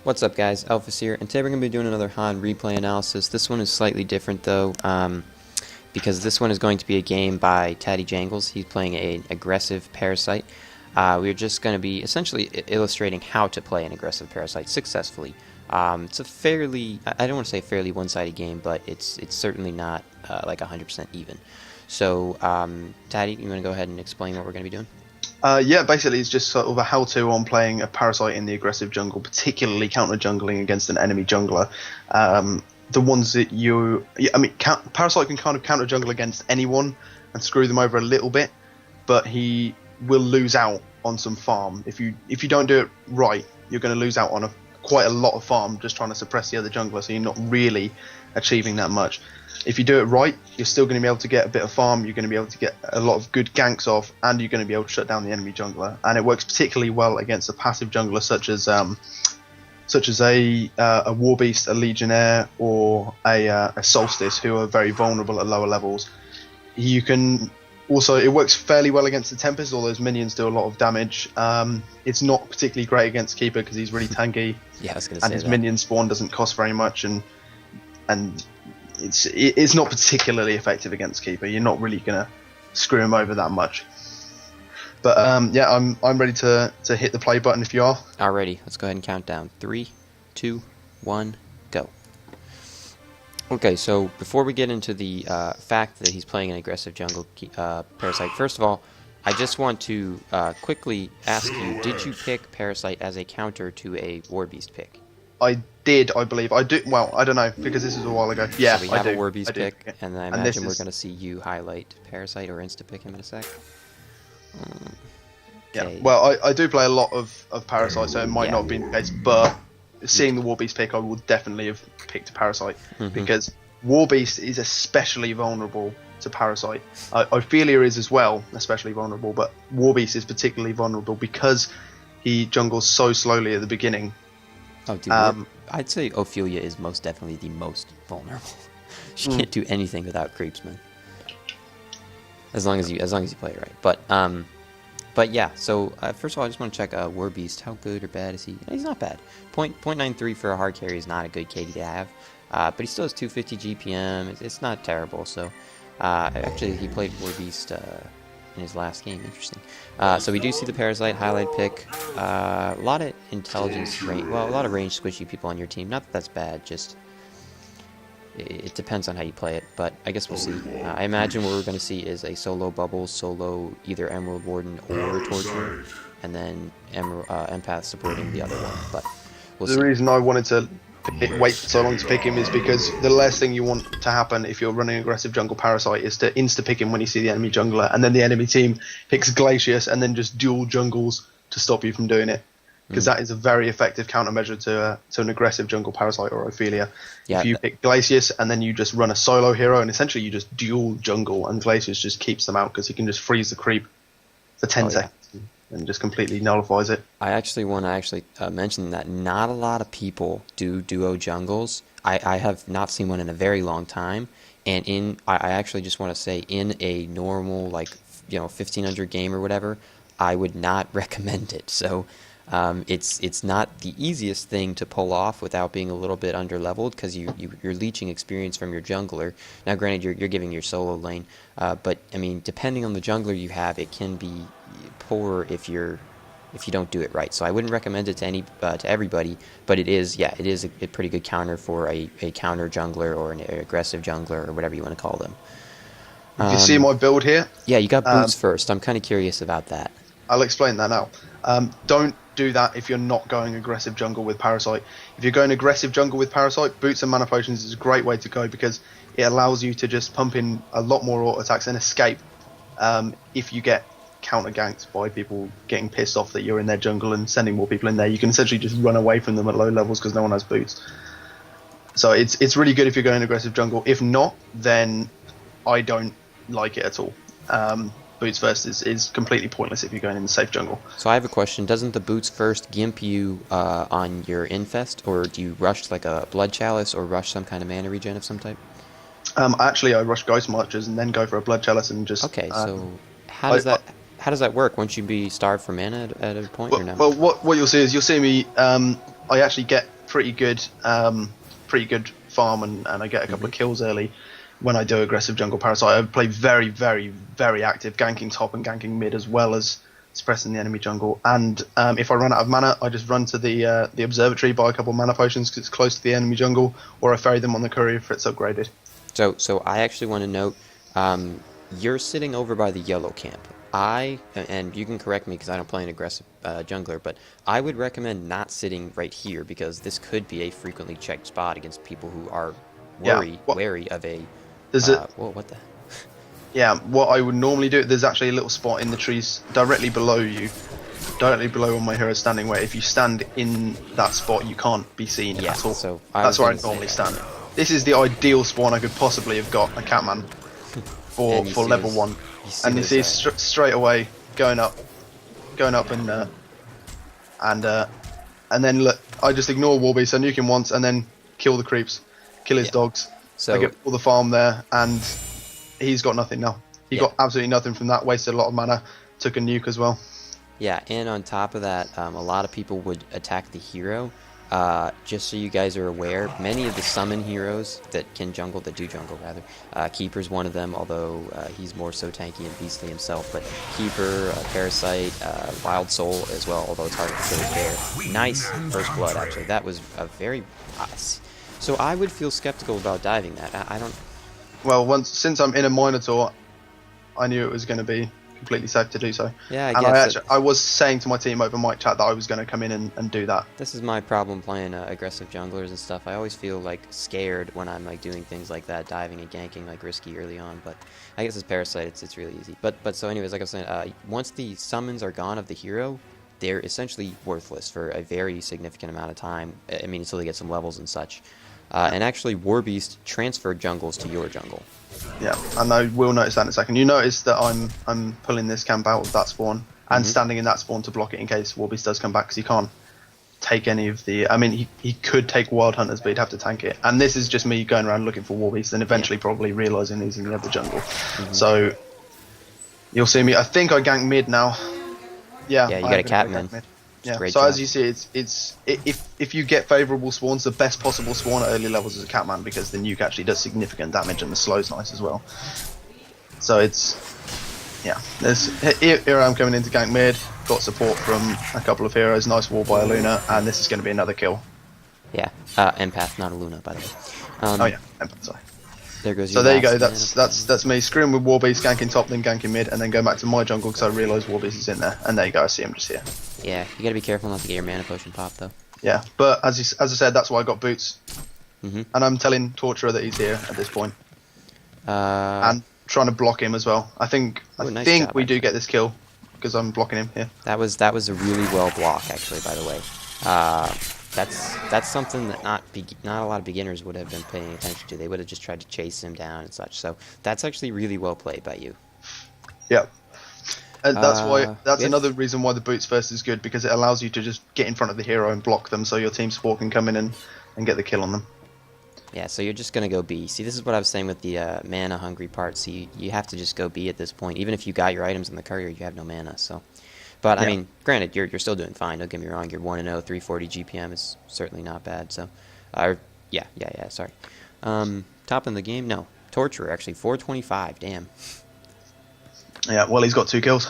What's up, guys? Elfis here, and today we're going to be doing another HoN replay analysis. This one is slightly different, though, because this one is going to be a game by TattyJangles's. He's playing an aggressive Parasite. We're just going to be essentially illustrating how to play an aggressive Parasite successfully. It's a fairly, I don't want to say fairly one-sided game, but it's certainly not like 100% even. So, Tatty, you want to go ahead and explain what we're going to be doing? Yeah, basically it's just sort of a how-to on playing a Parasite in the aggressive jungle, particularly counter-jungling against an enemy jungler. The ones that Parasite can kind of counter-jungle against anyone and screw them over a little bit, but he will lose out on some farm. If you don't do it right, you're going to lose out on quite a lot of farm just trying to suppress the other jungler, so you're not really achieving that much. If you do it right, you're still going to be able to get a bit of farm, you're going to be able to get a lot of good ganks off, and you're going to be able to shut down the enemy jungler. And it works particularly well against a passive jungler such as a Warbeast, a Legionnaire, or a Solstice, who are very vulnerable at lower levels. You can also, it works fairly well against the Tempest, although those minions do a lot of damage. It's not particularly great against Keeper because he's really tanky. Yeah, I was going to say and his that. minion spawn doesn't cost very much, and it's not particularly effective against Keeper. You're not really gonna screw him over that much. But yeah, I'm ready to hit the play button if you are. Alrighty, let's go ahead and count down. 3, 2, 1, go. Okay, so before we get into the fact that he's playing an aggressive jungle Parasite, first of all, I just want to quickly ask you, did you pick Parasite as a counter to a Warbeast pick? I did, I believe. I do. Well, I don't know because this is a while ago. Yeah, so we have a Warbeast pick, yeah. and I imagine we're going to see you highlight Parasite or insta-pick him in a sec. Yeah, well, I do play a lot of Parasite, so it might not have been the case, but seeing the Warbeast pick, I would definitely have picked Parasite, because Warbeast is especially vulnerable to Parasite. Ophelia is as well, especially vulnerable, but Warbeast is particularly vulnerable because he jungles so slowly at the beginning. Oh, dude, I'd say Ophelia is most definitely the most vulnerable. She can't do anything without creeps, man. As long as you play it right. But yeah. So first of all, I just want to check Warbeast. How good or bad is he? He's not bad. 0.93 for a hard carry is not a good KD to have. But he still has 250 GPM. It's not terrible. So actually, he played Warbeast in his last game. Interesting. So we do see the Parasite highlight pick. A lot of intelligence range. Well, a lot of range squishy people on your team. Not that that's bad. Just it depends on how you play it. But I guess we'll see. I imagine what we're going to see is a solo Bubbles, solo either Emerald Warden or Torture, and then Empath supporting the other one. But we'll see. The reason I wanted to wait so long to pick him is because the last thing you want to happen if you're running aggressive jungle Parasite is to insta-pick him when you see the enemy jungler, and then the enemy team picks Glacius and then just dual jungles to stop you from doing it. Because that is a very effective countermeasure to an aggressive jungle Parasite or Ophelia. Yeah, if you pick Glacius and then you just run a solo hero and essentially you just dual jungle, and Glacius just keeps them out because he can just freeze the creep for 10 seconds. And just completely nullifies it. I actually want to mention that not a lot of people do duo jungles. I have not seen one in a very long time, and I actually just want to say in a normal 1500 game or whatever, I would not recommend it. So it's not the easiest thing to pull off without being a little bit underleveled, because you're leeching experience from your jungler. Now, granted, you're giving your solo lane, but I mean, depending on the jungler you have, it can be poor if you don't do it right. So I wouldn't recommend it to everybody, but it is a pretty good counter for a counter jungler or an aggressive jungler or whatever you want to call them. You see my build here? Yeah, you got boots first. I'm kind of curious about that. I'll explain that now. Don't do that if you're not going aggressive jungle with Parasite. If you're going aggressive jungle with Parasite, boots and mana potions is a great way to go because it allows you to just pump in a lot more auto attacks and escape if you get counter ganked by people getting pissed off that you're in their jungle and sending more people in there. You can essentially just run away from them at low levels because no one has boots. So it's really good if you're going aggressive jungle. If not, then I don't like it at all. Boots first is completely pointless if you're going in the safe jungle. So I have a question. Doesn't the boots first gimp you on your infest, or do you rush like a blood chalice or rush some kind of mana regen of some type? Actually, I rush Ghost Marchers and then go for a blood chalice and just... Okay, so how does that work? Won't you be starved for mana at a point, or no? Well, what you'll see is you'll see me. I actually get pretty good farm and I get a couple of kills early when I do aggressive jungle Parasite. I play very, very, very active, ganking top and ganking mid as well as suppressing the enemy jungle. And if I run out of mana, I just run to the observatory, buy a couple of mana potions because it's close to the enemy jungle, or I ferry them on the courier if it's upgraded. So I actually want to note, you're sitting over by the yellow camp. And you can correct me because I don't play an aggressive jungler, but I would recommend not sitting right here because this could be a frequently checked spot against people who are wary of a... whoa, what the... Yeah, what I would normally do, there's actually a little spot in the trees directly below you, directly below where my hero is standing, where if you stand in that spot, you can't be seen at all. So that's where I normally stand. This is the ideal spawn I could possibly have got a Catman for level 1. And you see straight away going up and then look, I just ignore Warbeast, I nuke him once and then kill the creeps, kill his dogs. So I get all the farm there and he's got nothing now. He got absolutely nothing from that, wasted a lot of mana, took a nuke as well. Yeah, and on top of that, a lot of people would attack the hero. Just so you guys are aware, many of the summon heroes that do jungle rather, Keeper's one of them, although he's more so tanky and beastly himself, but Keeper, Parasite, Wild Soul as well, although it's hard to kill his bear. Nice first blood, actually. That was a very... so I would feel skeptical about diving that. I don't... Well, since I'm in a Minotaur, I knew it was going to be completely safe to do so. Yeah, and I was saying to my team over mic chat that I was going to come in and do that. This is my problem playing aggressive junglers and stuff. I always feel like scared when I'm like doing things like that, diving and ganking like risky early on. But I guess as Parasite, it's really easy. But so anyways, like I was saying, once the summons are gone of the hero, they're essentially worthless for a very significant amount of time. I mean, until they get some levels and such. And actually, Warbeast transferred jungles to your jungle. Yeah, and I will notice that in a second. You notice that I'm pulling this camp out of that spawn and standing in that spawn to block it in case Warbeast does come back, because he can't take any of the... I mean, he could take Wild Hunters, but he'd have to tank it. And this is just me going around looking for Warbeast and eventually probably realising he's in the other jungle. So, you'll see me... I think I gank mid now. Yeah, you got a Catman. Yeah, so as you see, it's if you get favourable spawns, the best possible spawn at early levels is a Catman, because the nuke actually does significant damage and the slow's nice as well. So it's... Yeah, here I am coming into gank mid, got support from a couple of heroes, nice wall by a Luna, and this is going to be another kill. Yeah, Empath, not a Luna, by the way. Oh yeah, Empath, sorry. There goes so there you go, that's me screwing with Warbeast, ganking top, then ganking mid, and then going back to my jungle because I realise Warbeast is in there. And there you go, I see him just here. Yeah, you gotta be careful not to get your mana potion popped though. Yeah, but as I said, that's why I got boots. And I'm telling Torturer that he's here at this point. And trying to block him as well. I think we do get this kill because I'm blocking him here. That was a really well block, actually, by the way. That's something that not a lot of beginners would have been paying attention to. They would have just tried to chase him down and such. So that's actually really well played by you. Yeah. And that's another reason why the boots first is good, because it allows you to just get in front of the hero and block them, so your team support can come in and get the kill on them. Yeah, so you're just going to go B. See, this is what I was saying with the mana hungry part. See, you have to just go B at this point. Even if you got your items in the courier, you have no mana. So, but I mean, granted, you're still doing fine. Don't get me wrong. You're 1-0, 340 GPM is certainly not bad. So, yeah. Sorry. Top in the game? No, Torturer actually 425. Damn. Yeah, well, he's got 2 kills.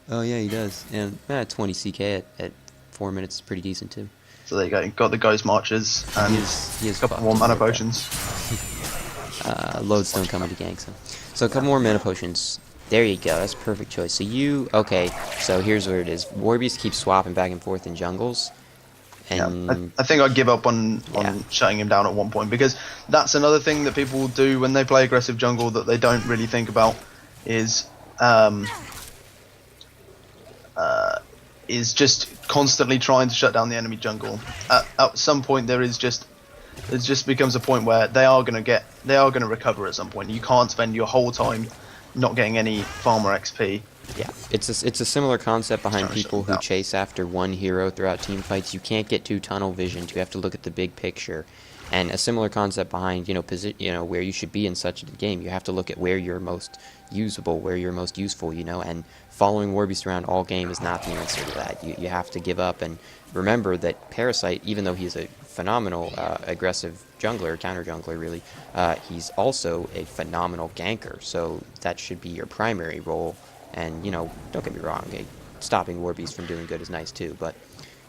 Oh yeah, he does. And 20 CK at 4 minutes is pretty decent too. So there you go. You've got the Ghost Marches and a couple more mana potions. Lodestone coming to gank, so a couple more mana potions. There you go. That's a perfect choice. So okay. So here's what it is. Warbeast keeps swapping back and forth in jungles. And yeah, I think I'd give up on shutting him down at one point, because that's another thing that people will do when they play aggressive jungle that they don't really think about is just constantly trying to shut down the enemy jungle. At some point, it just becomes a point where they are going to recover at some point. You can't spend your whole time not getting any farmer XP. Yeah, it's a similar concept behind people who chase after one hero throughout team fights. You can't get too tunnel visioned. You have to look at the big picture. And a similar concept behind, where you should be in such a game. You have to look at where you're most usable, where you're most useful, and following Warbeast around all game is not the answer to that. You have to give up and remember that Parasite, even though he's a phenomenal aggressive jungler, counter jungler really, he's also a phenomenal ganker, so that should be your primary role. And, don't get me wrong, stopping Warbeast from doing good is nice too, but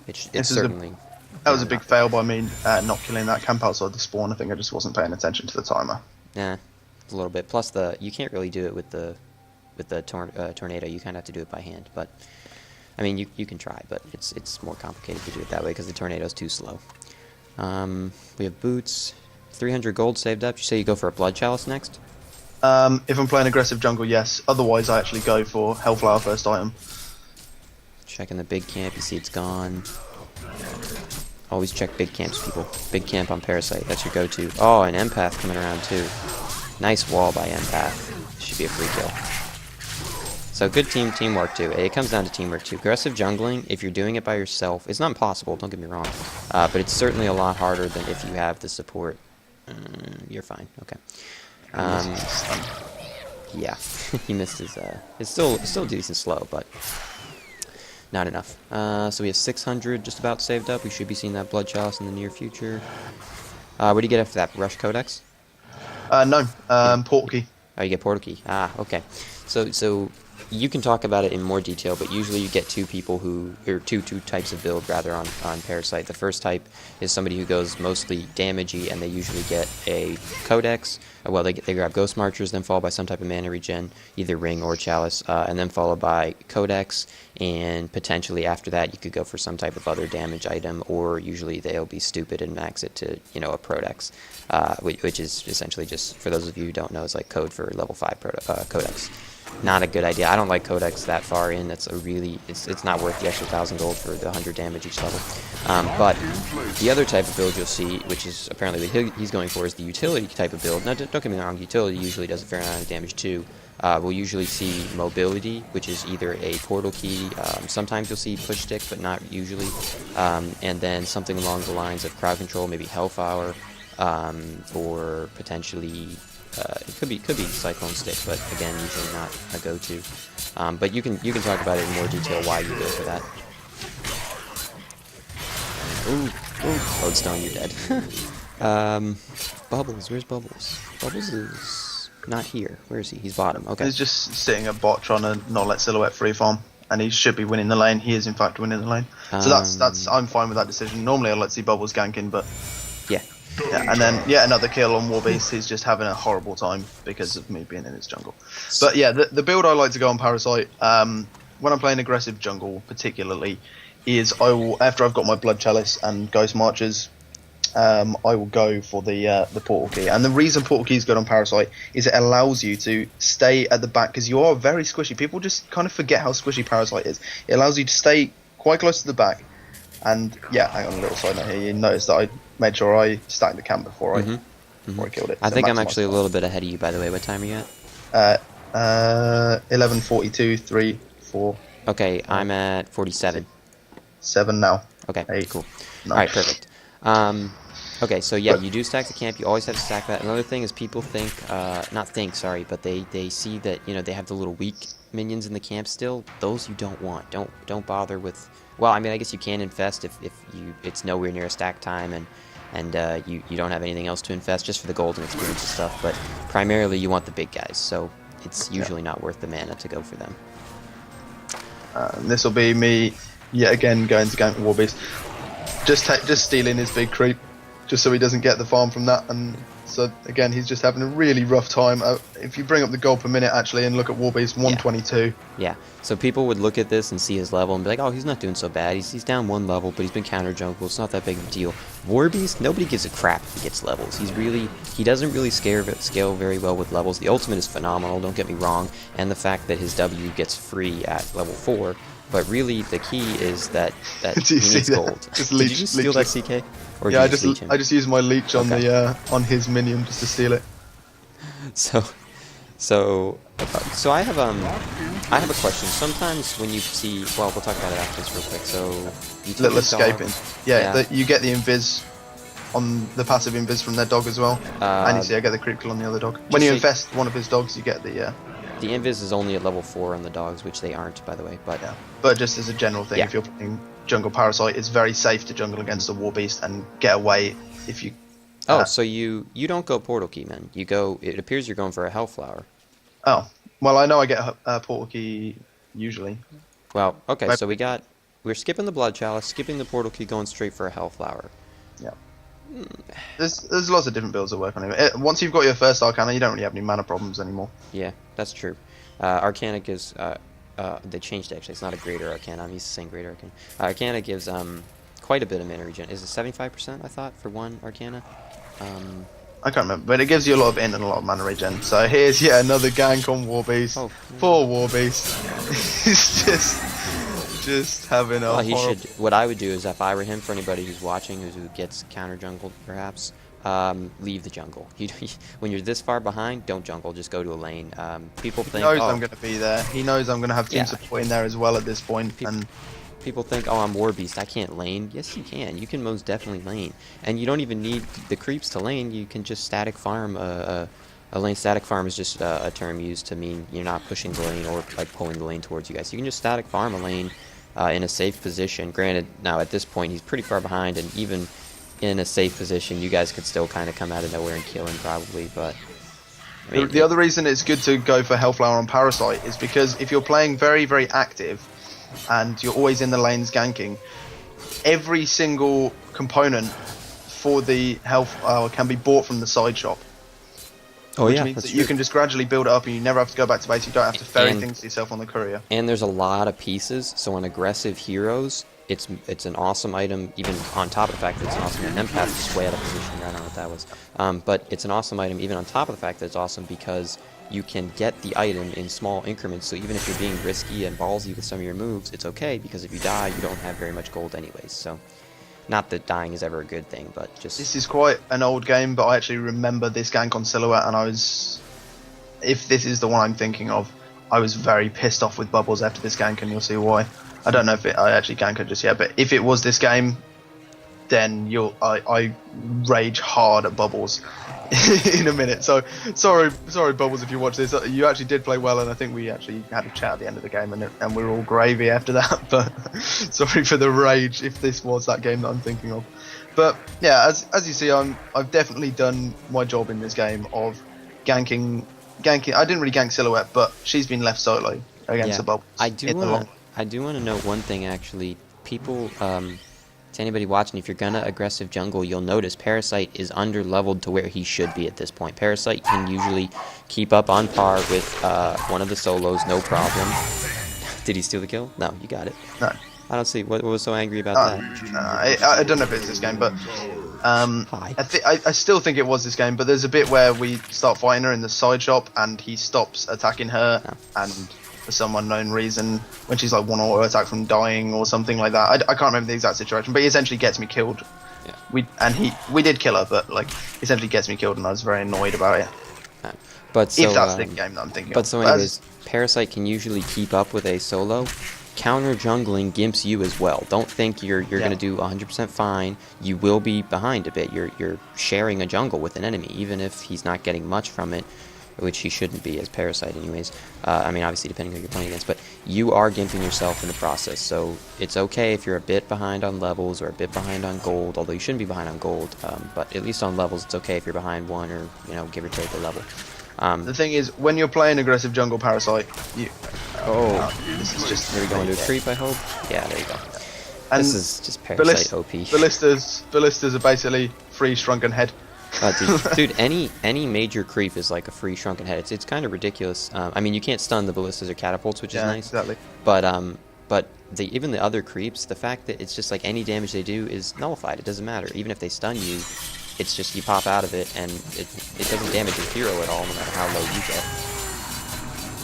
it's certainly... That was a big fail by me not killing that camp outside the spawn. I think I just wasn't paying attention to the timer. Yeah, a little bit. Plus, you can't really do it with the tornado. You kind of have to do it by hand. But I mean, you can try, but it's more complicated to do it that way because the tornado's too slow. We have boots, 300 gold saved up. You say you go for a blood chalice next? If I'm playing aggressive jungle, yes. Otherwise, I actually go for Hellflower first item. Checking the big camp. You see it's gone. Always check big camps, people. Big camp on Parasite. That's your go-to. Oh, an empath coming around too. Nice wall by empath. Should be a free kill. So good teamwork too. It comes down to teamwork too. Aggressive jungling, if you're doing it by yourself, it's not impossible, don't get me wrong. But it's certainly a lot harder than if you have the support. You're fine. Okay. Yeah, he missed his... It's still decent slow, but... not enough. So we have 600 just about saved up. We should be seeing that blood chalice in the near future. What do you get after that? Rush Codex? No. Portal key. Oh, you get portal key. Ah, okay. So you can talk about it in more detail, but usually you get two types of build rather on Parasite. The first type is somebody who goes mostly damagey, and they usually get a Codex. Well, they grab Ghost Marchers, then followed by some type of mana regen, either Ring or Chalice, and then followed by Codex, and potentially after that you could go for some type of other damage item, or usually they'll be stupid and max it to, a Prodex, which is essentially just, for those of you who don't know, is like code for level 5 Codex. Not a good idea. I don't like Codex that far in. It's not worth the extra 1,000 gold for the 100 damage each level. But the other type of build you'll see, which is apparently what he's going for, is the utility type of build. Now, don't get me wrong, utility usually does a fair amount of damage too. We'll usually see mobility, which is either a portal key, sometimes you'll see push stick, but not usually, and then something along the lines of crowd control, maybe Hellflower, or potentially... it could be Cyclone Stick, but again, usually not a go-to. But you can talk about it in more detail why you go for that. Ooh, Lodestone, you're dead. Bubbles, where's Bubbles? Bubbles is not here. Where is he? He's bottom. Okay. He's just sitting at bot trying to not let Silhouette free farm, and he should be winning the lane. He is in fact winning the lane. So that's I'm fine with that decision. Normally I'd let see Bubbles ganking, but yeah. Yeah, and then another kill on Warbeast. He's just having a horrible time because of me being in his jungle. But yeah, the build I like to go on Parasite, when I'm playing aggressive jungle particularly, is I will, after I've got my Blood Chalice and Ghost Marchers, I will go for the portal key. And the reason portal key is good on Parasite is it allows you to stay at the back, because you are very squishy. People just kind of forget how squishy Parasite is. It allows you to stay quite close to the back. And yeah, hang on, a little side note here. You notice that I made sure I stacked the camp before I killed it. I think I'm actually a little bit ahead of you, by the way. What time are you at? 11:42, 3, 4. Okay, I'm at 47. 7 now. Okay, 8. Cool. No. All right, perfect. Okay, so yeah, you do stack the camp. You always have to stack that. Another thing is people think, but they see that they have the little weak minions in the camp still. Those you don't want. Don't bother with. Well, I mean, I guess you can infest if it's nowhere near a stack time and you don't have anything else to infest, just for the gold and experience and stuff. But primarily you want the big guys, so it's usually not worth the mana to go for them. This will be me yet again going to gank Warbeast. Just stealing his big creep, just so he doesn't get the farm from that. And so again, he's just having a really rough time. If you bring up the gold per minute actually and look at Warbeast, 122. Yeah. So people would look at this and see his level and be like, oh, he's not doing so bad. He's down 1 level, but he's been counter jungle. It's not that big of a deal. Warbeast, nobody gives a crap if he gets levels. He doesn't really scale very well with levels. The ultimate is phenomenal, don't get me wrong, and the fact that his W gets free at level 4. But really, the key is that he needs gold. Did you just steal that CK? Or yeah, I just used my leech on on his minion just to steal it. So I have a question. Sometimes when you see, well, we'll talk about it after this real quick. So you little escaping. Yeah. You get the invis on the passive invis from their dog as well. And you see I get the creep kill on the other dog. When you invest one of his dogs, you get the... The invis is only at level 4 on the dogs, which they aren't, by the way. But yeah. But just as a general thing, if you're playing jungle Parasite, it's very safe to jungle against the War Beast and get away if you... so you don't go Portal Key, man. You go... It appears you're going for a Hellflower. Oh. Well, I know I get a Portal Key usually. Well, okay, so we're skipping the Blood Chalice, skipping the Portal Key, going straight for a Hellflower. Yeah. There's lots of different builds that work on it. Once you've got your first Arcana, you don't really have any mana problems anymore. Yeah, that's true. Arcana gives... they changed it, actually. It's not a Greater Arcana. I'm used to saying Greater Arcana. Arcana gives quite a bit of mana regen. Is it 75%, I thought, for one Arcana? I can't remember, but it gives you a lot of int and a lot of mana regen. So here's yet another gank on War Beast. Oh, poor War Beast. He's just having a What I would do is, if I were him, for anybody who's watching, who gets counter jungled, perhaps, leave the jungle. When you're this far behind, don't jungle. Just go to a lane. People think... He knows I'm going to be there. He knows I'm going to have team support in there as well at this point. People think, oh, I'm War Beast, I can't lane. Yes, you can. You can most definitely lane. And you don't even need the creeps to lane. You can just static farm. A lane static farm is just a term used to mean you're not pushing the lane or like pulling the lane towards you guys. You can just static farm a lane in a safe position. Granted, now at this point, he's pretty far behind, and even in a safe position, you guys could still kind of come out of nowhere and kill him probably, but... I mean, the other reason it's good to go for Hellflower on Parasite is because if you're playing very, very active, and you're always in the lanes ganking, every single component for the health can be bought from the side shop. Oh, which means that you can just gradually build it up and you never have to go back to base. You don't have to ferry things to yourself on the courier. And there's a lot of pieces, so on aggressive heroes, it's an awesome item, even on top of the fact that it's an awesome item. Empath is way out of position, I don't know what that was. But it's an awesome item, even on top of the fact that it's awesome because you can get the item in small increments, so even if you're being risky and ballsy with some of your moves, it's okay, because if you die, you don't have very much gold anyways, so... Not that dying is ever a good thing, but just... This is quite an old game, but I actually remember this gank on Silhouette, and I was... If this is the one I'm thinking of, I was very pissed off with Bubbles after this gank, and you'll see why. I don't know if I actually ganked it just yet, but if it was this game, then I rage hard at Bubbles in a minute. So sorry Bubbles, if you watch this. You actually did play well, and I think we actually had a chat at the end of the game, and we were all gravy after that. But sorry for the rage if this was that game that I'm thinking of. But yeah, as you see, I've definitely done my job in this game of ganking. I didn't really gank Silhouette, but she's been left solo against the Bubbles. I do want to note one thing actually. People, to anybody watching, if you're gonna aggressive jungle, you'll notice Parasite is under-leveled to where he should be at this point. Parasite can usually keep up on par with one of the solos, no problem. Did he steal the kill? No, you got it. No. I don't see what was so angry about that. I don't know if it's this game, but I still think it was this game. But there's a bit where we start fighting her in the side shop, and he stops attacking her, and for some unknown reason, when she's like one auto attack from dying or something like that. I can't remember the exact situation, but he essentially gets me killed. Yeah. We did kill her, but like essentially gets me killed, and I was very annoyed about it. But so, if that's the game that I'm thinking. But so anyways, Parasite can usually keep up with a solo. Counter jungling gimps you as well. Don't think you're gonna do 100% fine. You will be behind a bit. You're sharing a jungle with an enemy, even if he's not getting much from it, which he shouldn't be as Parasite anyways. I mean, obviously depending on who you're playing against, but you are gimping yourself in the process, so it's okay if you're a bit behind on levels or a bit behind on gold, although you shouldn't be behind on gold, but at least on levels it's okay if you're behind one or, give or take a level. The thing is, when you're playing aggressive jungle Parasite, this is just... Are we going to a creep, I hope? Yeah, there you go. And this is just Parasite OP. Ballistas are basically free shrunken head. Dude, any major creep is like a free shrunken head. It's kind of ridiculous. I mean, you can't stun the ballistas or catapults, which is nice. Exactly. But even the other creeps, the fact that it's just like any damage they do is nullified. It doesn't matter. Even if they stun you, it's just you pop out of it, and it doesn't damage your hero at all, no matter how low you get.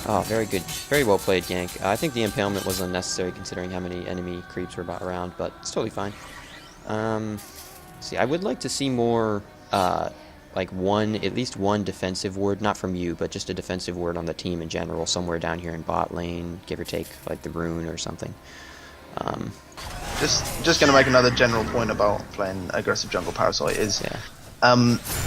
Oh, very good. Very well played, gank. I think the impalement was unnecessary considering how many enemy creeps were around, but it's totally fine. See, I would like to see more... like at least one defensive ward, not from you, but just a defensive ward on the team in general, somewhere down here in bot lane, give or take, like the rune or something. just going to make another general point about playing aggressive jungle Parasite is Yeah.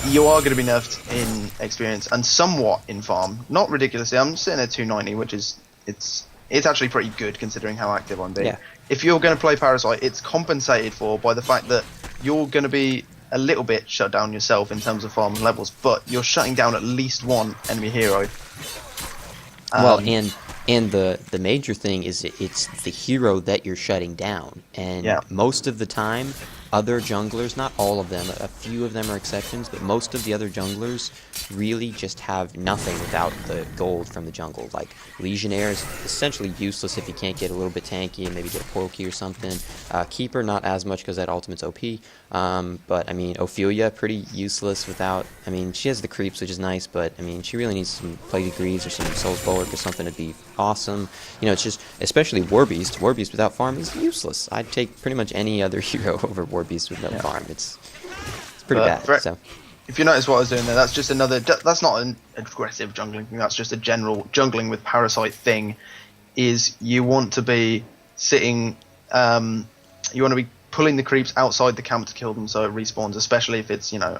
you are going to be nerfed in experience and somewhat in farm. Not ridiculously. I'm sitting at 290, which is it's actually pretty good considering how active I'm being. Yeah. If you're going to play Parasite, it's compensated for by the fact that you're going to be a little bit shut down yourself in terms of farm levels, but you're shutting down at least one enemy hero. Well, and the major thing is it's the hero that you're shutting down, and most of the time, other junglers, not all of them, a few of them are exceptions, but most of the other junglers really just have nothing without the gold from the jungle. Like, Legionnaire is essentially useless if you can't get a little bit tanky and maybe get a portal key or something. Keeper, not as much because that ultimate's OP. But, I mean, Ophelia, pretty useless without... I mean, she has the creeps, which is nice, but, I mean, she really needs some Plagued Greaves or some Soul's Bulwark or something to be awesome. You know, it's just... Especially Warbeast. Warbeast without farm is useless. I'd take pretty much any other hero over Warbeast with no farm. It's pretty bad, so... If you notice what I was doing there, that's just another... That's not an aggressive jungling thing, that's just a general jungling with Parasite thing, is you want to be sitting... you want to be pulling the creeps outside the camp to kill them so it respawns, especially if it's, you know,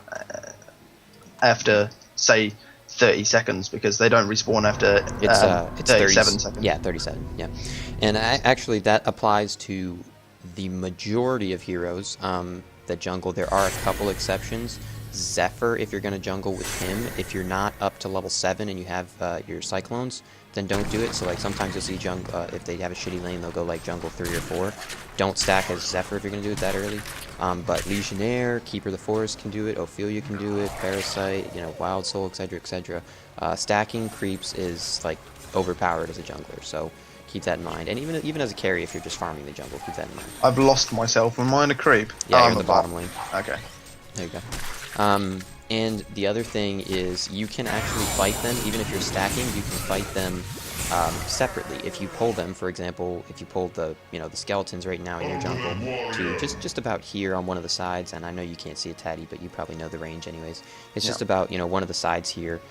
after, say, 30 seconds, because they don't respawn after it's 37 seconds. Yeah, 37, yeah. And actually that applies to the majority of heroes that jungle. There are a couple exceptions. Zephyr, if you're going to jungle with him, if you're not up to level 7 and you have your Cyclones, then don't do it. So like sometimes you'll see if they have a shitty lane, they'll go like jungle 3 or 4. Don't stack as Zephyr if you're going to do it that early. But Legionnaire, Keeper of the Forest can do it, Ophelia can do it, Parasite, you know, Wild Soul, etc, etc. Stacking creeps is like overpowered as a jungler, so keep that in mind. And even as a carry, if you're just farming the jungle, keep that in mind. I've lost myself. Am I in a creep? Yeah, you're in the bottom lane. Okay. There you go. And the other thing is you can actually fight them, even if you're stacking, you can fight them separately. If you pull them, for example, if you pull the skeletons right now in your jungle to just about here on one of the sides, and I know you can't see a Tatty, but you probably know the range anyways. It's just about, you know, one of the sides here.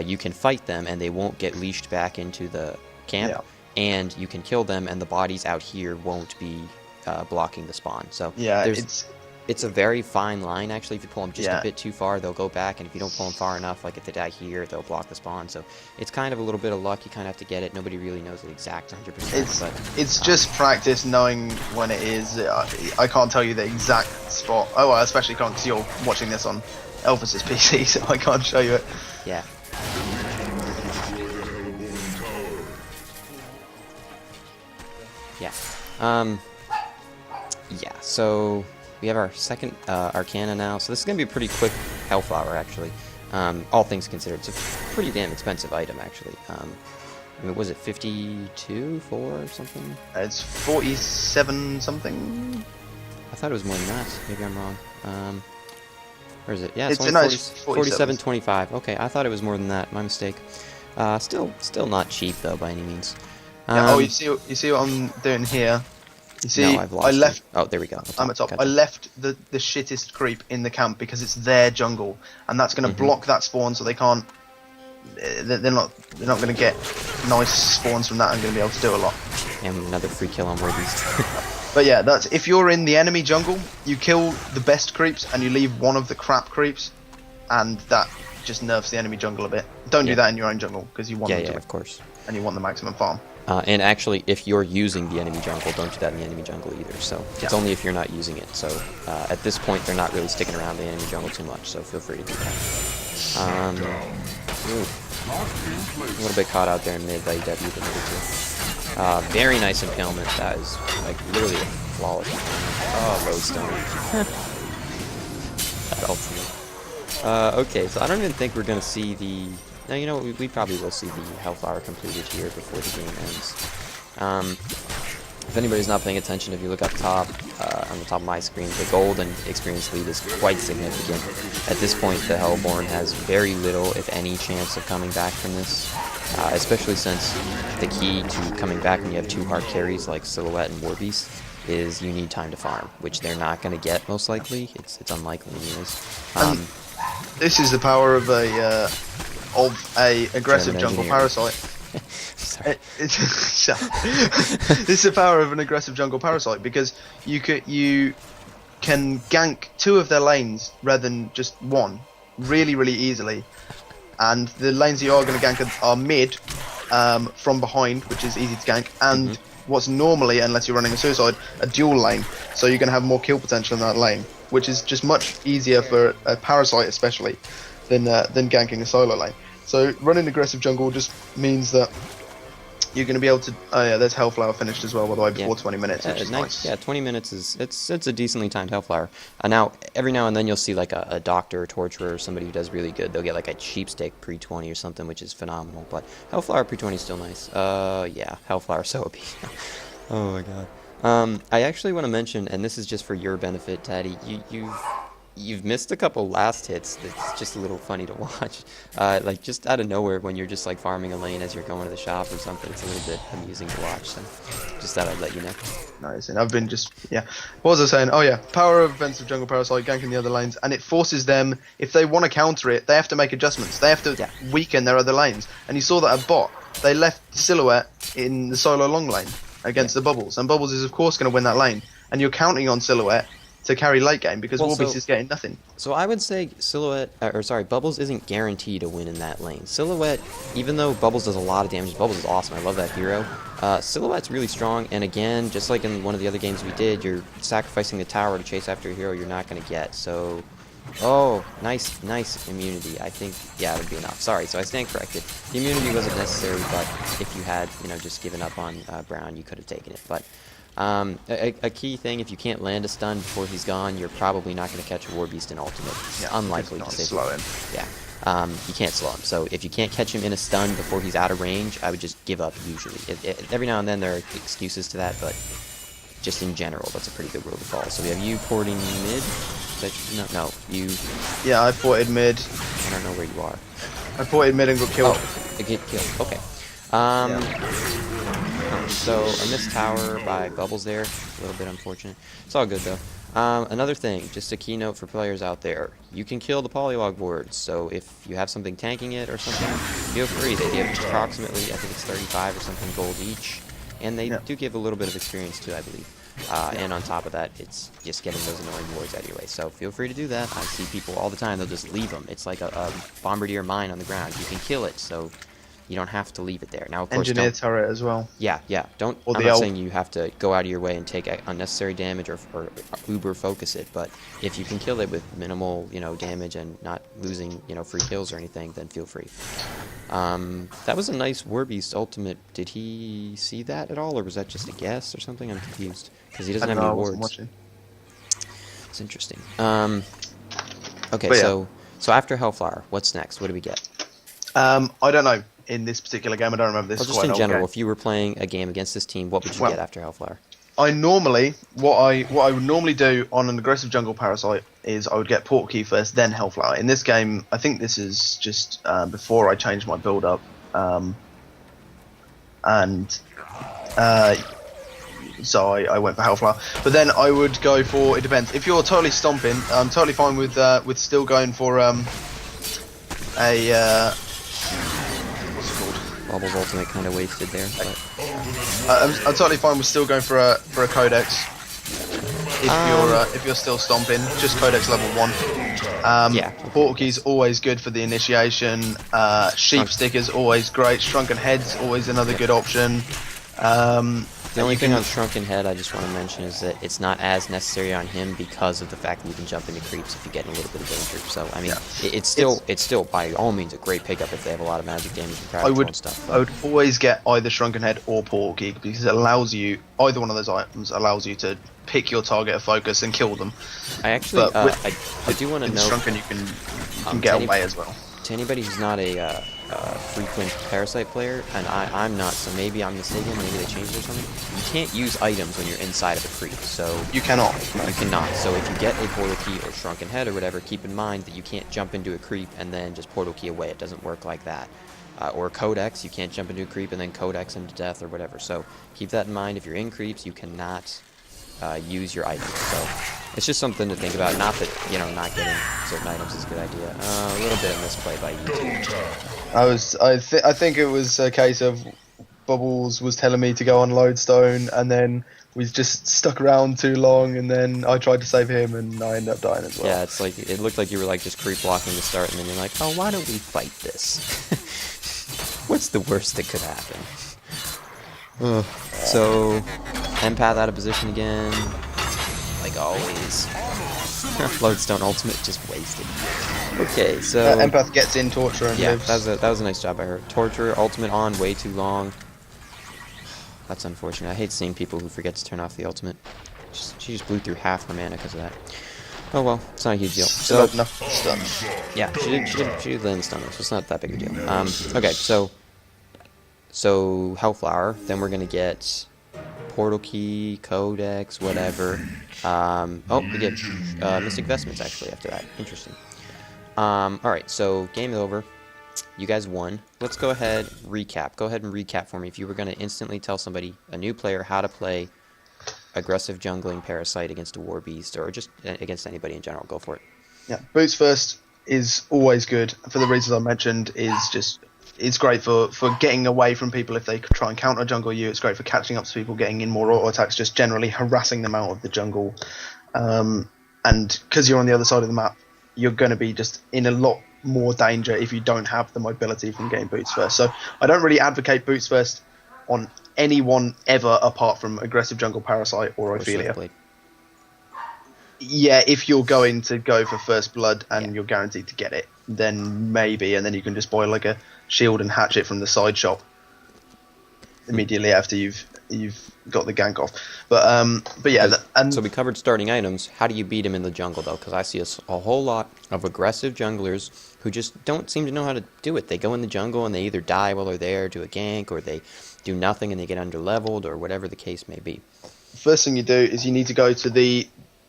You can fight them and they won't get leashed back into the camp, and you can kill them and the bodies out here won't be blocking the spawn. So it's a very fine line, actually. If you pull them just a bit too far, they'll go back, and if you don't pull them far enough, like if they die here, they'll block the spawn. So it's kind of a little bit of luck. You kind of have to get it. Nobody really knows the exact 100%. It's just practice knowing when it is. I can't tell you the exact spot. Oh, I especially can't because you're watching this on Elfis' PC, so I can't show you it. Yeah. Yeah. Yeah, so... We have our second Arcana now, so this is going to be a pretty quick Hellflower, actually. All things considered, it's a pretty damn expensive item, actually. I mean, was it 52, 4 or something? It's 47 something. I thought it was more than that. Maybe I'm wrong. Where is it? Yeah, it's only only 47.25. Okay, I thought it was more than that. My mistake. Still not cheap though by any means. Yeah, you see what I'm doing here. You see, no, I've lost Oh, there we go. I'm at top. I left the shittest creep in the camp because it's their jungle, and that's going to block that spawn, so they can't. They're not going to get nice spawns from that. and going to be able to do a lot. And another free kill on Warbeast. But yeah, that's if you're in the enemy jungle, you kill the best creeps and you leave one of the crap creeps, and that just nerfs the enemy jungle a bit. Don't do that in your own jungle because you want them to, of course, and you want the maximum farm. And actually, if you're using the enemy jungle, don't do that in the enemy jungle either. So it's only if you're not using it. So at this point, they're not really sticking around the enemy jungle too much. So feel free to do that. A little bit caught out there in mid by EW, but maybe too. Very nice impalement. That is like literally flawless. Oh, lodestone. That ultimate. Okay, so I don't even think we're gonna see the. No, you know, we probably will see the Hellflower completed here before the game ends. If anybody's not paying attention, if you look up top, on the top of my screen, the gold and experience lead is quite significant. At this point, the Hellborn has very little, if any, chance of coming back from this, especially since the key to coming back when you have two hard carries like Silhouette and Warbeast is you need time to farm, which they're not going to get, most likely. It's unlikely anyways. This is the power of a aggressive jungle Parasite. Sorry. This is the power of an aggressive jungle Parasite, because you can gank 2 of their lanes rather than just 1 really, really easily. And the lanes that you are going to gank are mid, from behind, which is easy to gank, and what's normally, unless you're running a suicide, a dual lane. So you're going to have more kill potential in that lane, which is just much easier for a Parasite especially than ganking a solo lane. So running aggressive jungle just means that you're going to be able to. Oh yeah, there's Hellflower finished as well, by the way, before 20 minutes, which is nice. Yeah, 20 minutes is it's a decently timed Hellflower. Now every now and then you'll see like a doctor, or torturer, or somebody who does really good. They'll get like a cheap stick pre-20 or something, which is phenomenal. But Hellflower pre-20 is still nice. Yeah, Hellflower so OP. Oh my god. I actually want to mention, and this is just for your benefit, Taddy. You've missed a couple last hits that's just a little funny to watch. Like just out of nowhere when you're just like farming a lane as you're going to the shop or something. It's a little bit amusing to watch, so just thought I'd let you know. Nice, and I've been what was I saying? Oh yeah, power of offensive jungle Parasite, ganking the other lanes, and it forces them, if they want to counter it, they have to make adjustments. They have to weaken their other lanes. And you saw that at bot, they left Silhouette in the solo long lane against the Bubbles, and Bubbles is of course going to win that lane, and you're counting on Silhouette to carry late game, because Warbeast is getting nothing. So I would say Bubbles isn't guaranteed to win in that lane. Silhouette, even though Bubbles does a lot of damage, Bubbles is awesome, I love that hero. Silhouette's really strong, and again, just like in one of the other games we did, you're sacrificing the tower to chase after a hero you're not going to get, so... Oh, nice immunity. I think, yeah, it would be enough. Sorry, so I stand corrected. The immunity wasn't necessary, but if you had, just given up on Brown, you could have taken it, but... a key thing, if you can't land a stun before he's gone, you're probably not going to catch a Warbeast in ultimate. It's unlikely to slow him. Yeah, you can't slow him. So if you can't catch him in a stun before he's out of range, I would just give up usually. Every now and then there are excuses to that, but just in general, that's a pretty good rule to follow. So we have you porting mid. No, you. Yeah, I ported mid. I don't know where you are. I ported mid and got killed. Oh, I get killed. Okay. So I missed tower by Bubbles there, a little bit unfortunate. It's all good though. Another thing, just a keynote for players out there, you can kill the polylog boards, so if you have something tanking it or something, feel free. They give approximately, I think it's 35 or something gold each, and they do give a little bit of experience too, I believe. And on top of that, it's just getting those annoying wards out of your way, so feel free to do that. I see people all the time, they'll just leave them. It's like a bombardier mine on the ground. You can kill it, so you don't have to leave it there. Now, of course, engineer turret as well. Yeah. I'm not saying you have to go out of your way and take unnecessary damage or uber focus it, but if you can kill it with minimal, damage and not losing, free kills or anything, then feel free. That was a nice Warbeast ultimate. Did he see that at all, or was that just a guess or something? I'm confused because he doesn't have any wards. It's interesting. Okay, so after Hellflower, what's next? What do we get? I don't know. In this particular game, I don't remember this. Well, just in general, if you were playing a game against this team, what would you get after Hellflower? What I would normally do on an aggressive jungle Parasite is I would get Portkey first, then Hellflower. In this game, I think this is just before I changed my build up, so I went for Hellflower. But then I would go for, it depends. If you're totally stomping, I'm totally fine with still going for Bubbles ultimate kind of wasted there, but I'm totally fine with still going for a Codex. If you're still stomping, just Codex level 1. Portkey's always good for the initiation. Sheep Sticker's always great. Shrunken Head's always another good option. The only thing on Shrunken Head I just want to mention is that it's not as necessary on him because of the fact that you can jump into creeps if you get in a little bit of danger. So, I mean, it's still by all means a great pickup if they have a lot of magic damage and crowd control and stuff. I would always get either Shrunken Head or Portkey because it allows you, either one of those items allows you to pick your target of focus and kill them. I actually, I do want to know... Shrunken you can get away as well. To anybody who's not a frequent Parasite player, and I'm not, so maybe I'm mistaken, maybe they changed it or something, you can't use items when you're inside of a creep, so... You cannot. You cannot, so if you get a Portal Key or Shrunken Head or whatever, keep in mind that you can't jump into a creep and then just Portal Key away, it doesn't work like that. Or Codex, you can't jump into a creep and then Codex into death or whatever, so keep that in mind. If you're in creeps, you cannot use your items. So it's just something to think about. Not that, not getting certain items is a good idea. A little bit of misplay by YouTube. I think it was a case of Bubbles was telling me to go on Lodestone, and then we just stuck around too long, and then I tried to save him, and I ended up dying as well. Yeah, it's like it looked like you were like just creep blocking to start, and then you're like, oh, why don't we fight this? What's the worst that could happen? So, Empath out of position again, like always. Lodestone ultimate just wasted. Okay, so Empath gets in Torture and lives. that was a nice job by her. Torture ultimate on way too long. That's unfortunate. I hate seeing people who forget to turn off the ultimate. She just blew through half her mana because of that. Oh well, it's not a huge deal. So enough stun. Yeah, she did land the stun, so it's not that big a deal. Okay, so Hellflower. Then we're gonna get Portal Key, Codex, whatever. We get Mystic Vestments actually after that. Interesting. Alright, so game is over. You guys won. Let's go ahead, recap. Go ahead and recap for me. If you were going to instantly tell somebody, a new player, how to play aggressive jungling Parasite against a War Beast, or just against anybody in general, go for it. Yeah, boots first is always good. For the reasons I mentioned, it's great for getting away from people if they try and counter jungle you. It's great for catching up to people, getting in more auto attacks, just generally harassing them out of the jungle. And because you're on the other side of the map, you're going to be just in a lot more danger if you don't have the mobility from getting boots first. So I don't really advocate boots first on anyone ever apart from aggressive jungle Parasite or Ophelia. Yeah, if you're going to go for first blood and you're guaranteed to get it, then maybe, and then you can just buy like a shield and hatchet from the side shop immediately after you've got the gank off. But yeah, so we covered starting items. How do you beat him in the jungle though? Because I see a whole lot of aggressive junglers who just don't seem to know how to do it. They go in the jungle and they either die while they're there to a gank, or they do nothing and they get under-leveled, or whatever the case may be. First thing you do is you need to go to the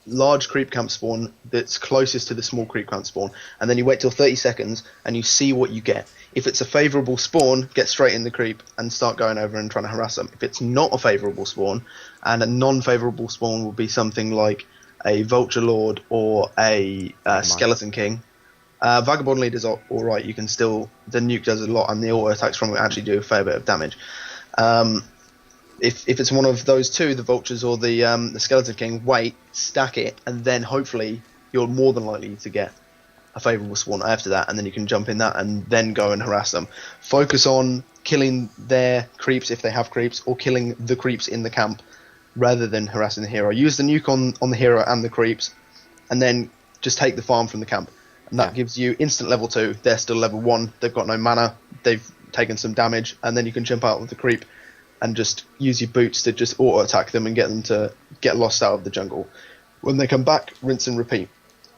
large creep camp spawn that's closest to the small creep camp spawn, and then you wait till 30 seconds and you see what you get. If it's a favourable spawn, get straight in the creep and start going over and trying to harass them. If it's not a favourable spawn, and a non-favourable spawn will be something like a Vulture Lord or a Skeleton King. Vagabond Leader's alright, you can still, the nuke does a lot and the auto attacks from it actually do a fair bit of damage. If it's one of those two, the Vultures or the Skeleton King, wait, stack it, and then hopefully you're more than likely to get a favourable spawn after that, and then you can jump in that and then go and harass them. Focus on killing their creeps if they have creeps, or killing the creeps in the camp rather than harassing the hero. Use the nuke on the hero and the creeps, and then just take the farm from the camp. And that gives you instant level 2. They're still level 1. They've got no mana. They've taken some damage, and then you can jump out with the creep and just use your boots to just auto attack them and get them to get lost out of the jungle. When they come back, rinse and repeat.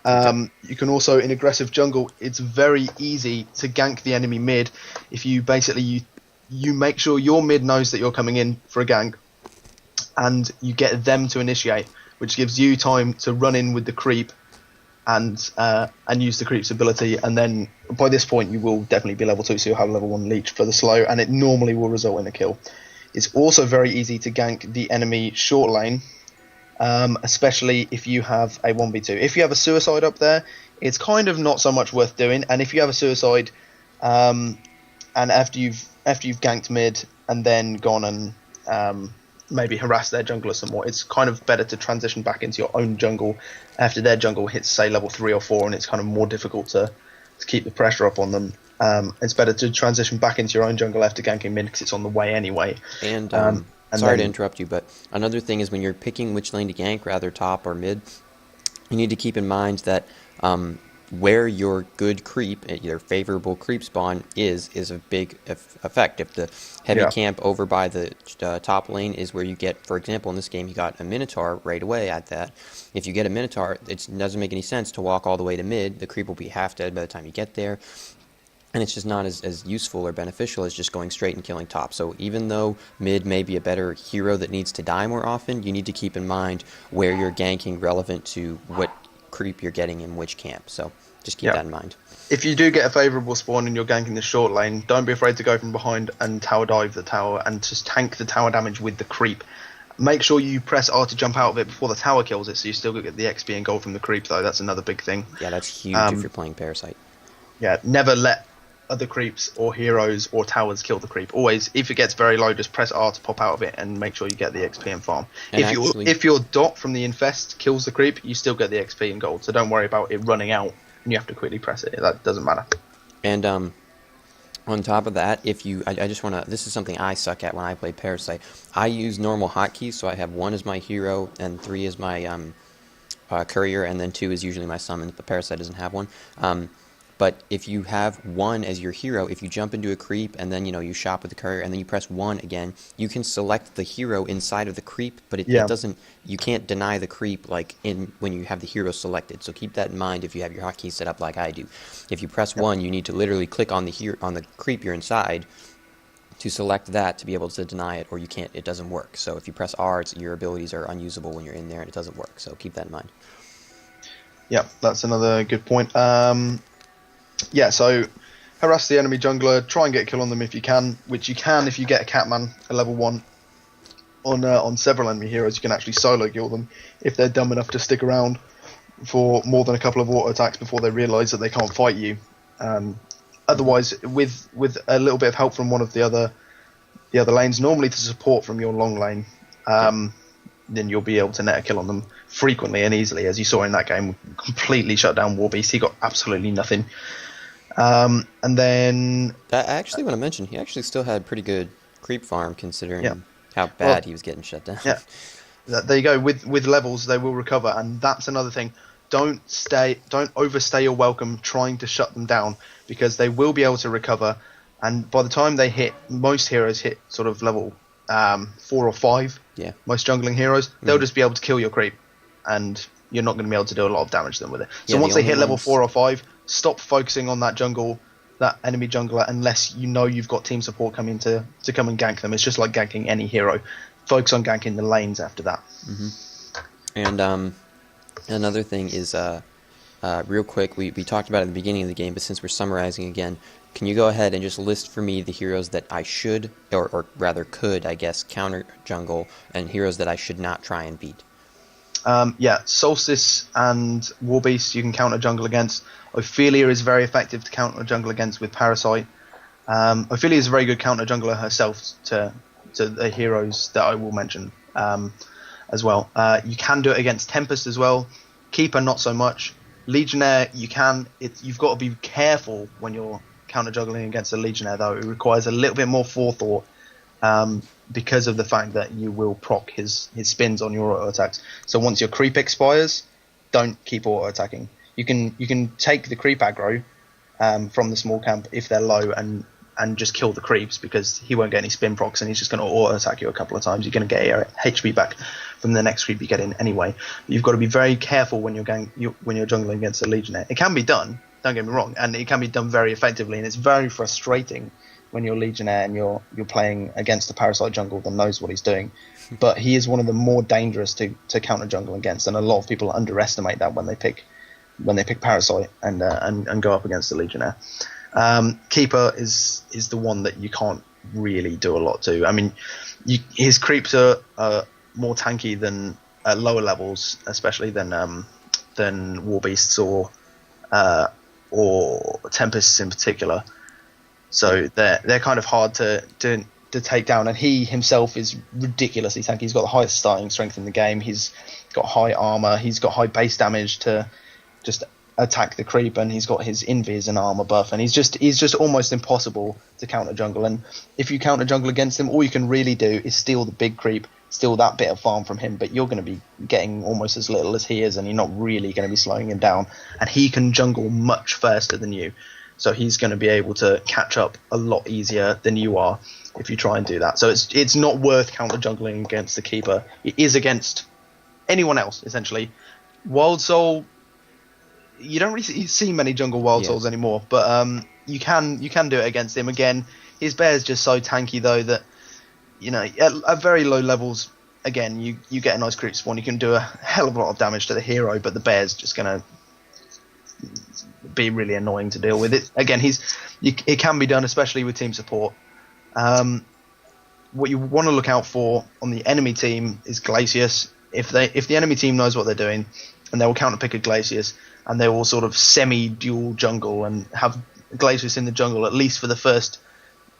You can also, in aggressive jungle, it's very easy to gank the enemy mid if you basically you make sure your mid knows that you're coming in for a gank, and you get them to initiate, which gives you time to run in with the creep and use the creep's ability, and then by this point you will definitely be level 2, so you'll have level 1 leech for the slow, and it normally will result in a kill. It's also very easy to gank the enemy short lane, especially if you have a 1v2. If you have a suicide up there, it's kind of not so much worth doing, and if you have a suicide and after you've ganked mid and then gone and maybe harass their jungler some more, it's kind of better to transition back into your own jungle after their jungle hits, say, level 3 or 4, and it's kind of more difficult to keep the pressure up on them. It's better to transition back into your own jungle after ganking mid because it's on the way anyway. And sorry to interrupt you, but another thing is when you're picking which lane to gank, rather top or mid, you need to keep in mind that where your good creep, your favorable creep spawn is a big effect. If the heavy camp over by the top lane is where you get, for example, in this game, you got a Minotaur right away at that. If you get a Minotaur, it doesn't make any sense to walk all the way to mid. The creep will be half dead by the time you get there. And it's just not as useful or beneficial as just going straight and killing top. So even though mid may be a better hero that needs to die more often, you need to keep in mind where you're ganking relevant to what creep you're getting in which camp. So just keep that in mind. If you do get a favourable spawn and you're ganking the short lane, don't be afraid to go from behind and tower dive the tower and just tank the tower damage with the creep. Make sure you press R to jump out of it before the tower kills it, so you still get the XP and gold from the creep, though. That's another big thing. Yeah, that's huge if you're playing Parasite. Yeah, never let other creeps or heroes or towers kill the creep. Always, if it gets very low, just press R to pop out of it and make sure you get the XP and farm. And if your dot from the infest kills the creep, you still get the XP and gold, so don't worry about it running out and you have to quickly press it. That doesn't matter. And on top of that, I just want to, this is something I suck at when I play Parasite. I use normal hotkeys, so I have 1 as my hero, and 3 is my courier, and then 2 is usually my summon, but Parasite doesn't have one. But if you have 1 as your hero, if you jump into a creep and then you shop with the courier and then you press 1 again, you can select the hero inside of the creep, but it doesn't. You can't deny the creep when you have the hero selected. So keep that in mind if you have your hotkey set up like I do. If you press 1, you need to literally click on the creep you're inside to select that to be able to deny it, or you can't. It doesn't work. So if you press R, your abilities are unusable when you're in there, and it doesn't work. So keep that in mind. Yeah, that's another good point. Yeah, so harass the enemy jungler, try and get a kill on them if you can, which you can if you get a Catman, a level 1, on several enemy heroes. You can actually solo kill them if they're dumb enough to stick around for more than a couple of auto attacks before they realise that they can't fight you. Otherwise, with a little bit of help from one of the other lanes, normally the support from your long lane, then you'll be able to net a kill on them frequently and easily, as you saw in that game. Completely shut down Warbeast. He got absolutely nothing. And then I actually want to mention he actually still had pretty good creep farm considering how bad he was getting shut down. Yeah, there you go. With levels, they will recover, and that's another thing. Don't overstay your welcome trying to shut them down, because they will be able to recover. And by the time they hit, most heroes hit sort of level 4 or 5. Yeah. Most jungling heroes, they'll just be able to kill your creep, and you're not going to be able to do a lot of damage to them with it. So once they hit level 4 or 5, stop focusing on that enemy jungler, unless you know you've got team support coming to come and gank them. It's just like ganking any hero. Focus on ganking the lanes after that. And another thing is, real quick, we talked about it at the beginning of the game, but since we're summarizing again, can you go ahead and just list for me the heroes that I should, or rather could, I guess, counter jungle, and heroes that I should not try and beat? Yeah, Solstice and Warbeast you can counter jungle against. Ophelia is very effective to counter jungle against with Parasite. Ophelia is a very good counter jungler herself to the heroes that I will mention as well. You can do it against Tempest as well. Keeper not so much. Legionnaire you can. You've got to be careful when you're counter juggling against a Legionnaire, though. It requires a little bit more forethought. Because of the fact that you will proc his spins on your auto attacks. So once your creep expires, don't keep auto attacking. You can take the creep aggro from the small camp if they're low and just kill the creeps, because he won't get any spin procs and he's just going to auto attack you a couple of times. You're going to get your HP back from the next creep you get in anyway. You've got to be very careful when you're jungling against a Legionnaire. It can be done, don't get me wrong, and it can be done very effectively, and it's very frustrating when you're Legionnaire and you're playing against a Parasite jungle that knows what he's doing. But he is one of the more dangerous to counter jungle against, and a lot of people underestimate that when they pick Parasite and go up against the Legionnaire. Keeper is the one that you can't really do a lot to. I mean, his creeps are more tanky than at lower levels, especially than Warbeasts or Tempests in particular. So they're kind of hard to take down, and he himself is ridiculously tanky. He's got the highest starting strength in the game. He's got high armor. He's got high base damage to just attack the creep, and he's got his invis and armor buff, and he's just almost impossible to counter jungle. And if you counter jungle against him, all you can really do is steal the big creep, steal that bit of farm from him, but you're going to be getting almost as little as he is, and you're not really going to be slowing him down. And he can jungle much faster than you. So he's going to be able to catch up a lot easier than you are if you try and do that. So it's not worth counter jungling against the keeper. It is against anyone else, essentially. Wild Soul, you don't really see many jungle Wild Souls anymore, but you can do it against him. Again, his bear is just so tanky, though, that at very low levels, again, you get a nice creep spawn. You can do a hell of a lot of damage to the hero, but the bear's just going to be really annoying to deal with. It again, it can be done, especially with team support. what you want to look out for on the enemy team is Glacius. If the enemy team knows what they're doing, and they will counter pick a Glacius, and they will sort of semi-dual jungle and have Glacius in the jungle at least for the first,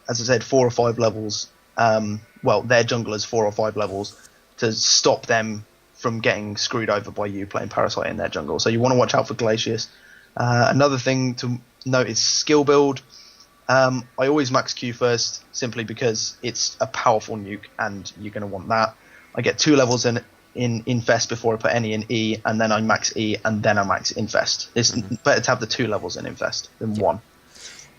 as I said, 4 or 5 levels. Their junglers 4 or 5 levels to stop them from getting screwed over by you playing Parasite in their jungle. So you want to watch out for Glacius. Another thing to note is skill build. I always max Q first, simply because it's a powerful nuke, and you're going to want that. I get 2 levels in Infest before I put any in E, and then I max E, and then I max Infest. It's better to have the 2 levels in Infest than 1.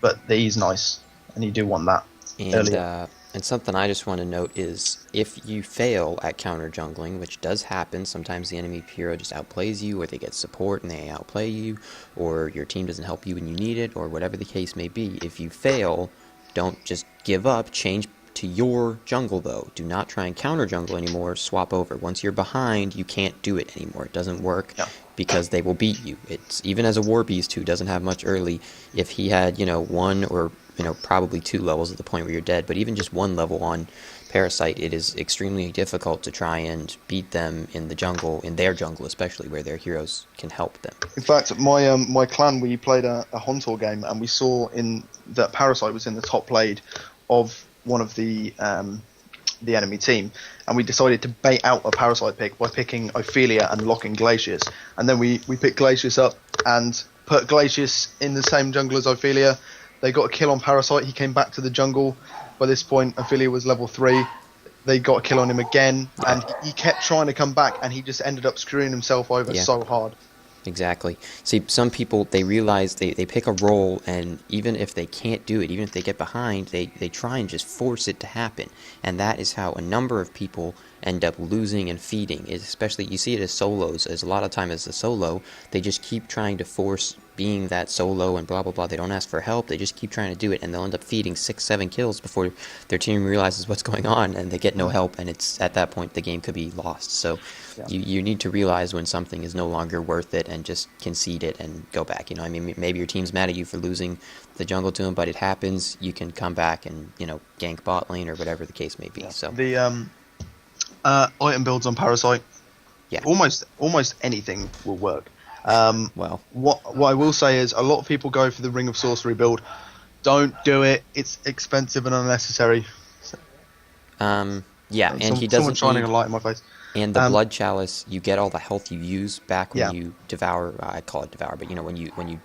But the E is nice, and you do want that earlier. And something I just want to note is, if you fail at counter jungling, which does happen, sometimes the enemy hero just outplays you, or they get support and they outplay you, or your team doesn't help you when you need it, or whatever the case may be. If you fail, don't just give up, change to your jungle though. Do not try and counter jungle anymore, swap over. Once you're behind, you can't do it anymore. It doesn't work. No. Because they will beat you. It's even as a war beast who doesn't have much early, if he had, 1 or probably 2 levels at the point where you're dead, but even just 1 level on Parasite, it is extremely difficult to try and beat them in the jungle, in their jungle especially, where their heroes can help them. In fact, my clan, we played a HoN game, and we saw in that Parasite was in the top played of one of the enemy team, and we decided to bait out a Parasite pick by picking Ophelia and locking Glacius, and then we picked Glacius up and put Glacius in the same jungle as Ophelia. They got a kill on Parasite. He came back to the jungle. By this point, Ophelia was level 3. They got a kill on him again, and he kept trying to come back, and he just ended up screwing himself over so hard. Exactly. See, some people, they realize they pick a role, and even if they can't do it, even if they get behind, they try and just force it to happen. And that is how a number of people end up losing and feeding. Especially, you see it as solos, as a lot of time as a solo, they just keep trying to force being that solo and blah blah blah. They don't ask for help, they just keep trying to do it, and they'll end up feeding 6-7 kills before their team realizes what's going on, and they get no help, and it's at that point the game could be lost. So you need to realize when something is no longer worth it and just concede it and go back. Maybe your team's mad at you for losing the jungle to them, but it happens. You can come back and gank bot lane or whatever the case may be. So the item builds on Parasite, almost anything will work. What I will say is, a lot of people go for the Ring of Sorcery build. Don't do it. It's expensive and unnecessary. And he doesn't. Someone shining a light in my face. And the Blood Chalice, you get all the health you use back when you devour. I call it devour, but when you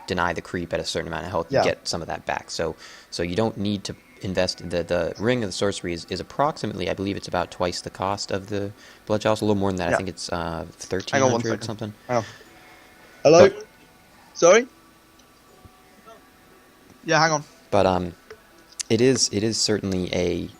deny the creep at a certain amount of health, you get some of that back. So you don't need to invest in the Ring of the Sorcery is approximately, I believe it's about twice the cost of the Blood Chalice, a little more than that. I think it's 1,300 something. Hang on. Hello? Sorry? Yeah, hang on. But it is certainly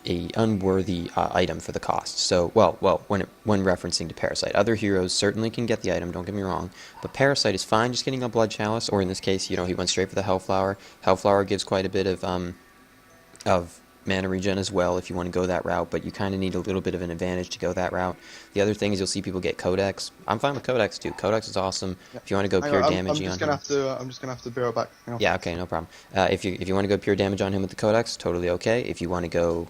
a unworthy item for the cost. So when referencing to Parasite, other heroes certainly can get the item. Don't get me wrong, but Parasite is fine just getting a Blood Chalice, or in this case, he went straight for the Hellflower. Hellflower gives quite a bit of mana regen as well if you want to go that route, but you kind of need a little bit of an advantage to go that route. The other thing is, you'll see people get Codex. I'm fine with Codex too. Codex is awesome. If you want to go pure damage on him. I'm just gonna have to be right back. Yeah, okay, no problem. If you want to go pure damage on him with the Codex, totally okay. If you want to go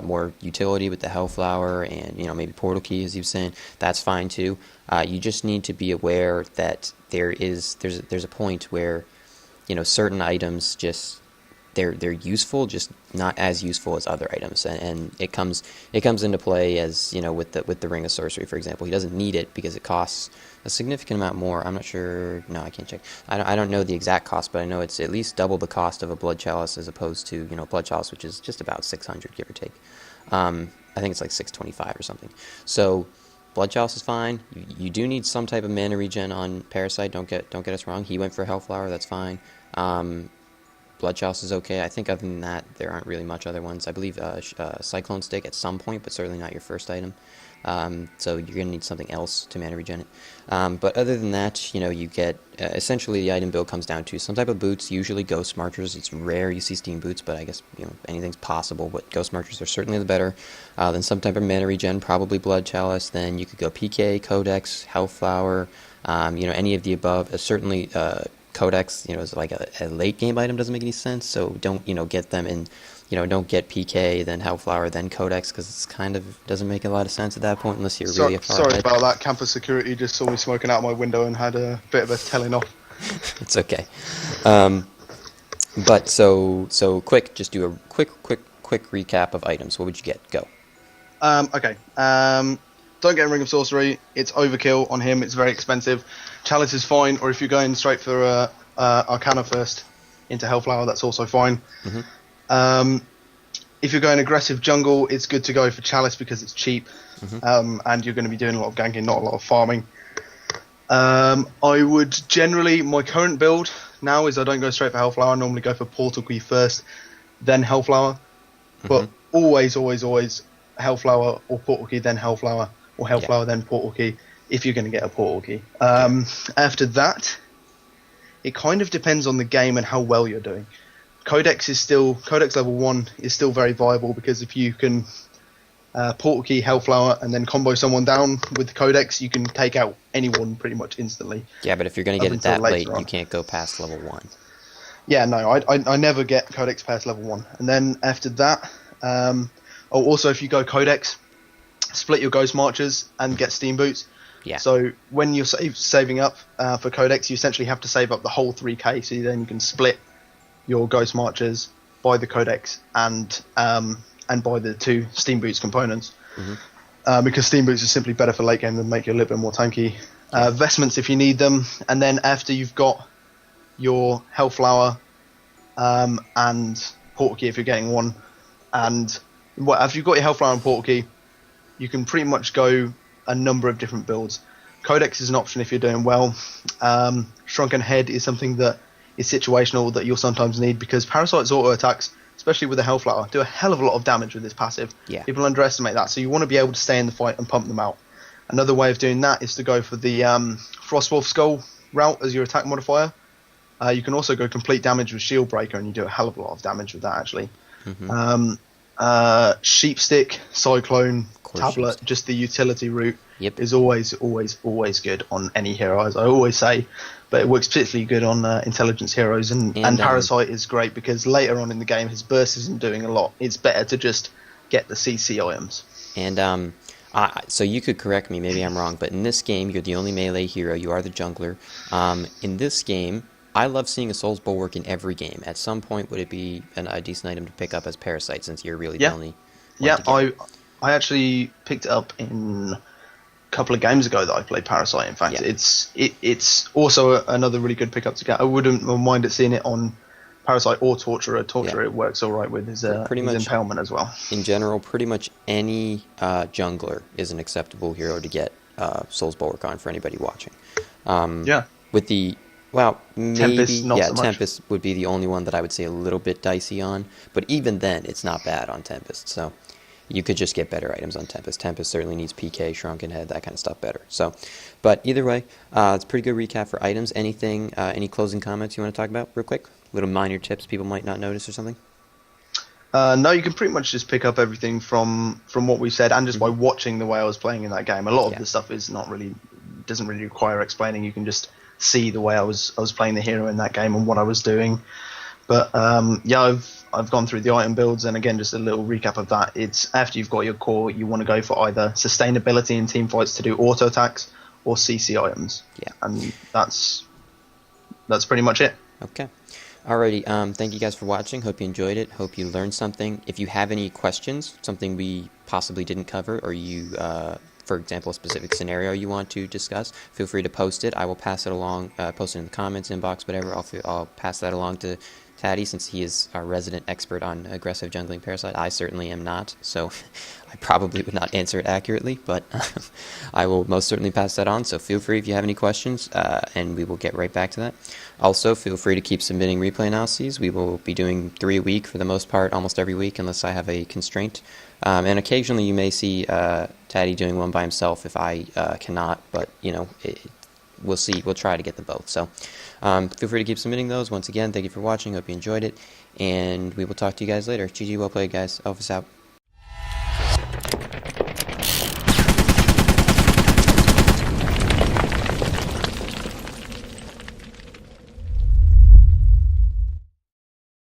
more utility with the Hellflower and maybe Portal Key, as you were saying, that's fine too. You just need to be aware that there's a point where certain items just they're useful, just not as useful as other items, and it comes into play as with the Ring of Sorcery, for example. He doesn't need it because it costs a significant amount more. I'm not sure. No, I can't check. I don't know the exact cost, but I know it's at least double the cost of a Blood Chalice, as opposed to Blood Chalice, which is just about 600, give or take. I think it's like 625 or something. So Blood Chalice is fine. You do need some type of mana regen on Parasite. Don't get us wrong. He went for Hellflower. That's fine. Blood Chalice is okay. I think other than that, there aren't really much other ones. I believe Cyclone Stick at some point, but certainly not your first item. So you're going to need something else to mana regen it. But other than that, you get essentially the item build comes down to some type of boots, usually Ghost Marchers. It's rare you see Steam Boots, but I guess anything's possible. But Ghost Marchers are certainly the better. Then some type of mana regen, probably Blood Chalice. Then you could go PK, Codex, Hellflower, any of the above. Certainly Codex, is like a late game item doesn't make any sense. So don't, get them in, don't get PK, then Hellflower, then Codex, because it's kind of doesn't make a lot of sense at that point unless you're really far Sorry ahead. about that. Campus security just saw me smoking out my window and had a bit of a telling off. It's okay. But so quick, just do a quick recap of items. What would you get? Go. Okay. Don't get a Ring of Sorcery. It's overkill on him. It's very expensive. Chalice is fine, or if you're going straight for Arcana first into Hellflower, that's also fine. Mm-hmm. If you're going aggressive jungle, it's good to go for Chalice because it's cheap, Mm-hmm. and you're going to be doing a lot of ganking, not a lot of farming. I would generally, my current build now is I don't go straight for Hellflower. I normally go for Portal Key first, then Hellflower. But always Hellflower or Portal Key, then Hellflower, or Hellflower, then Portal Key, if you're going to get a Portal Key. After that, it kind of depends on the game and how well you're doing. Codex level 1 is still very viable because if you can Portal Key, Hellflower, and then combo someone down with the Codex, you can take out anyone pretty much instantly. Yeah, but if you're going to get it that late, you can't go past level 1. Yeah, no, I never get Codex past level 1. And then after that, also if you go Codex, split your Ghost Marchers and get Steam Boots. Yeah. So when you're saving up for Codex, you essentially have to save up the whole 3k, so then you can split your Ghost Marchers, buy the Codex, and buy the 2 Steam Boots components. Because Steam Boots are simply better for late game than make you a little bit more tanky. Vestments if you need them, and then after you've got your Hellflower and Portal Key if you're getting one, and after you've got your Hellflower and Portal Key, you can pretty much go a number of different builds. Codex is an option if you're doing well. Shrunken Head is something that is situational that you'll sometimes need because Parasite's auto attacks, especially with the Hellflower, do a hell of a lot of damage with this passive. Yeah. People underestimate that, so you want to be able to stay in the fight and pump them out. Another way of doing that is to go for the Frostwolf Skull route as your attack modifier. You can also go complete damage with Shield Breaker, and you do a hell of a lot of damage with that, actually. Sheepstick, Cyclone, Tablet, just the utility route is always good on any hero, as I always say. But it works particularly good on intelligence heroes, and Parasite is great because later on in the game his burst isn't doing a lot. It's better to just get the CC items. And so you could correct me, maybe I'm wrong, but in this game you're the only melee hero, you are the jungler. In this game, I love seeing a Soul's Bulwark in every game. At some point would it be a decent item to pick up as Parasite since you're really the only one I actually picked it up in couple of games ago that I played Parasite. In fact, it's also another really good pickup to get. I wouldn't mind seeing it on Parasite or Torturer. It works all right with his impalement as well. In general, pretty much any jungler is an acceptable hero to get Soul's Bulwark on for anybody watching. With the maybe Tempest, not so much. Tempest would be the only one that I would say a little bit dicey on, but even then, it's not bad on Tempest. So. You could just get better items on Tempest. Tempest certainly needs PK, Shrunken Head, that kind of stuff better. So, but either way, it's a pretty good recap for items. Anything, any closing comments you want to talk about real quick? Little minor tips people might not notice or something? No, you can pretty much just pick up everything from what we said, and just by watching the way I was playing in that game. A lot of the stuff doesn't really require explaining. You can just see the way I was playing the hero in that game and what I was doing. But I've gone through the item builds, and again, just a little recap of that. It's after you've got your core, you want to go for either sustainability in team fights to do auto attacks or CC items. Yeah, and that's pretty much it. Okay. Alrighty. Thank you guys for watching. Hope you enjoyed it. Hope you learned something. If you have any questions, something we possibly didn't cover, or you, for example, a specific scenario you want to discuss, feel free to post it. I will pass it along, post it in the comments, inbox, whatever. I'll pass that along to Tatty, since he is our resident expert on aggressive jungling Parasite. I certainly am not, so I probably would not answer it accurately, but I will most certainly pass that on. So feel free if you have any questions, and we will get right back to that. Also, feel free to keep submitting replay analyses. We will be doing 3 a week for the most part, almost every week, unless I have a constraint. And occasionally you may see Tatty doing one by himself if I cannot, but we'll see. We'll try to get them both. So feel free to keep submitting those. Once again, thank you for watching. Hope you enjoyed it, and we will talk to you guys later. GG, well played, guys. Elfis out.